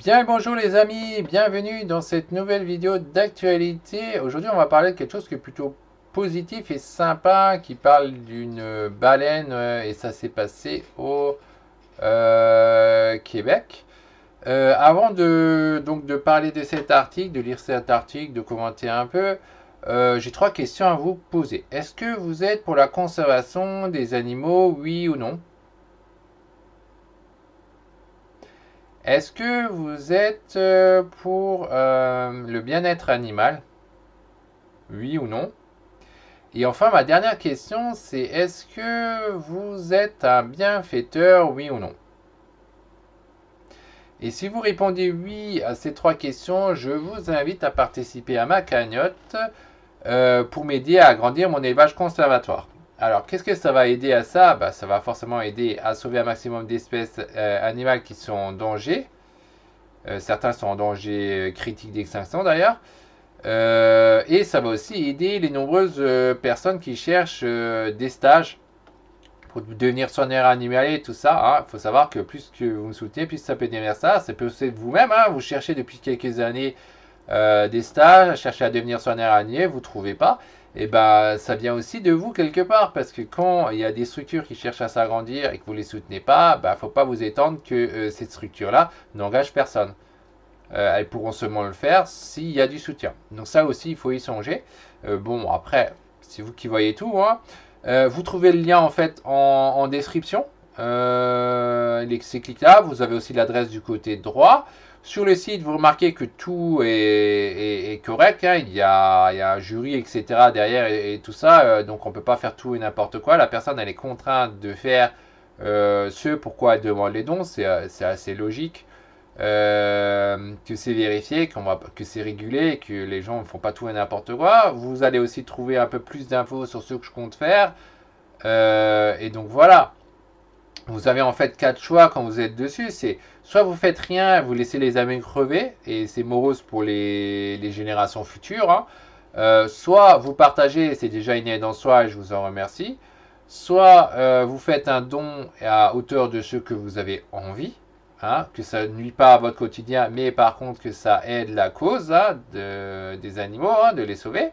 Bien le bonjour les amis, bienvenue dans cette nouvelle vidéo d'actualité. Aujourd'hui on va parler de quelque chose qui est plutôt positif et sympa, qui parle d'une baleine et ça s'est passé au Québec. Avant de parler de cet article, de lire cet article, de commenter un peu, j'ai trois questions à vous poser. Est-ce que vous êtes pour la conservation des animaux, oui ou non? Est-ce que vous êtes pour le bien-être animal? Oui ou non? Et enfin, ma dernière question, c'est est-ce que vous êtes un bienfaiteur? Oui ou non? Et si vous répondez oui à ces trois questions, je vous invite à participer à ma cagnotte pour m'aider à agrandir mon élevage conservatoire. Alors, qu'est-ce que ça va aider à ça? Ça va forcément aider à sauver un maximum d'espèces animales qui sont en danger. Certains sont en danger critique d'extinction d'ailleurs. Et ça va aussi aider les nombreuses personnes qui cherchent des stages pour devenir soigneur animalier et tout ça. Il faut savoir que plus que vous me soutenez, plus ça peut devenir ça. Ça peut aussi être vous-même. Vous cherchez depuis quelques années des stages, cherchez à devenir soigneur animalier, vous ne trouvez pas. Et ça vient aussi de vous quelque part. Parce que quand il y a des structures qui cherchent à s'agrandir et que vous ne les soutenez pas, il ne faut pas vous étendre que cette structure-là n'engage personne. Elles pourront seulement le faire s'il y a du soutien. Donc ça aussi, il faut y songer. Bon, après, c'est vous qui voyez tout. Vous trouvez le lien en fait en description. Ces clics-là, vous avez aussi l'adresse du côté droit. Sur le site, vous remarquez que tout est correct. Il y a un jury, etc. derrière et tout ça. Donc on ne peut pas faire tout et n'importe quoi. La personne, elle est contrainte de faire ce pourquoi elle demande les dons. C'est assez logique. Que c'est vérifié, que c'est régulé, que les gens ne font pas tout et n'importe quoi. Vous allez aussi trouver un peu plus d'infos sur ce que je compte faire. Et donc voilà. Vous avez en fait quatre choix quand vous êtes dessus. C'est soit vous faites rien, vous laissez les amis crever, et c'est morose pour les générations futures. Soit vous partagez, c'est déjà une aide en soi et je vous en remercie. Soit vous faites un don à hauteur de ce que vous avez envie. Que ça ne nuit pas à votre quotidien, mais par contre que ça aide la cause des animaux, de les sauver.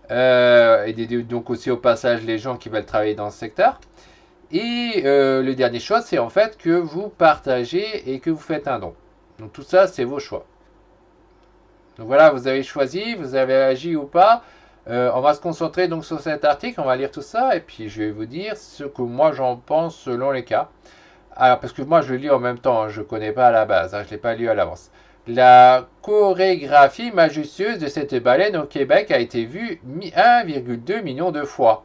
Et d'aider donc aussi au passage les gens qui veulent travailler dans ce secteur. Et le dernier choix, c'est en fait que vous partagez et que vous faites un don. Donc tout ça, c'est vos choix. Donc voilà, vous avez choisi, vous avez agi ou pas. On va se concentrer donc sur cet article, on va lire tout ça, et puis je vais vous dire ce que moi j'en pense selon les cas. Alors, parce que moi, je le lis en même temps, je ne connais pas à la base, je ne l'ai pas lu à l'avance. La chorégraphie majestueuse de cette baleine au Québec a été vue 1,2 million de fois.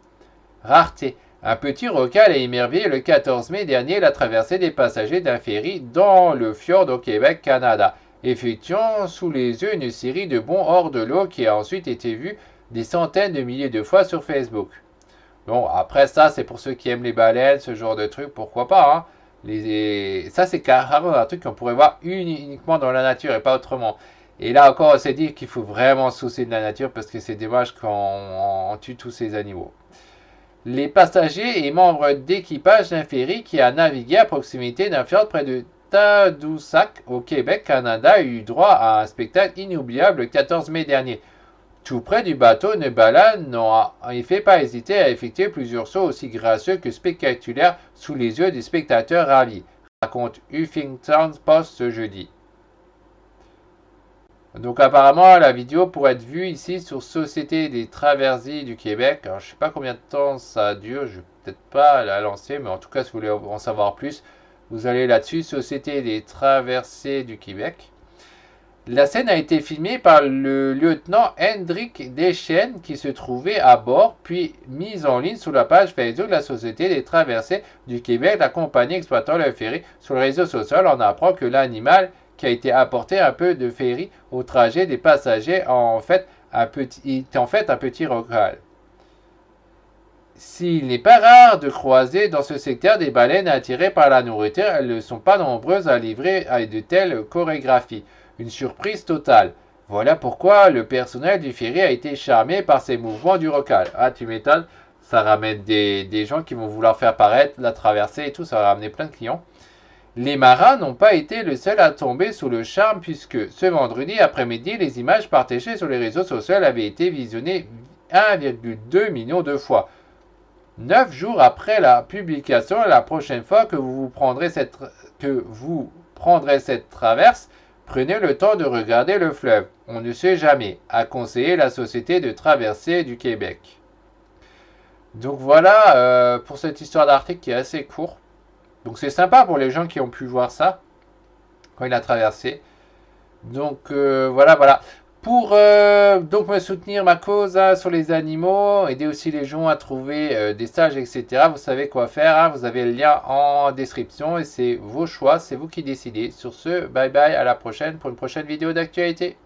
Rareté. Un petit requin a émerveillé le 14 mai dernier la traversée des passagers d'un ferry dans le fjord au Québec, Canada, effectuant sous les yeux une série de bonds hors de l'eau qui a ensuite été vue des centaines de milliers de fois sur Facebook. Bon, après ça, c'est pour ceux qui aiment les baleines, ce genre de trucs, pourquoi pas, ça, c'est carrément un truc qu'on pourrait voir uniquement dans la nature et pas autrement. Et là encore, on s'est dit qu'il faut vraiment se soucier de la nature parce que c'est dommage qu'on tue tous ces animaux. Les passagers et membres d'équipage d'un ferry qui a navigué à proximité d'un fjord près de Tadoussac au Québec, Canada, a eu droit à un spectacle inoubliable le 14 mai dernier. Tout près du bateau, une baleine n'a en effet pas hésité à effectuer plusieurs sauts aussi gracieux que spectaculaires sous les yeux des spectateurs ravis, raconte Huffington Post ce jeudi. Donc apparemment, la vidéo pourrait être vue ici sur Société des Traversiers du Québec. Alors, je ne sais pas combien de temps ça dure, je ne vais peut-être pas la lancer, mais en tout cas, si vous voulez en savoir plus, vous allez là-dessus, Société des Traversiers du Québec. La scène a été filmée par le lieutenant Hendrik Deschênes qui se trouvait à bord, puis mise en ligne sur la page Facebook de la Société des Traversées du Québec, la compagnie exploitant le ferry. Sur le réseau social, on apprend que l'animal qui a été apporté un peu de ferry au trajet des passagers était en fait un petit recal. S'il n'est pas rare de croiser dans ce secteur des baleines attirées par la nourriture, elles ne sont pas nombreuses à livrer à de telles chorégraphies. Une surprise totale. Voilà pourquoi le personnel du ferry a été charmé par ces mouvements du recal. Ah, tu m'étonnes, ça ramène des gens qui vont vouloir faire paraître la traversée et tout, ça va ramener plein de clients. Les marins n'ont pas été les seuls à tomber sous le charme puisque ce vendredi après-midi, les images partagées sur les réseaux sociaux avaient été visionnées 1,2 million de fois. 9 jours après la publication, la prochaine fois que vous prendrez cette traverse, prenez le temps de regarder le fleuve. On ne sait jamais, a conseillé la Société de traversée du Québec. Donc voilà pour cette histoire d'article qui est assez court. Donc c'est sympa pour les gens qui ont pu voir ça quand il a traversé. Donc voilà. Pour donc me soutenir ma cause sur les animaux, aider aussi les gens à trouver des stages, etc. Vous savez quoi faire. Vous avez le lien en description et c'est vos choix, c'est vous qui décidez. Sur ce, bye bye, à la prochaine pour une prochaine vidéo d'actualité.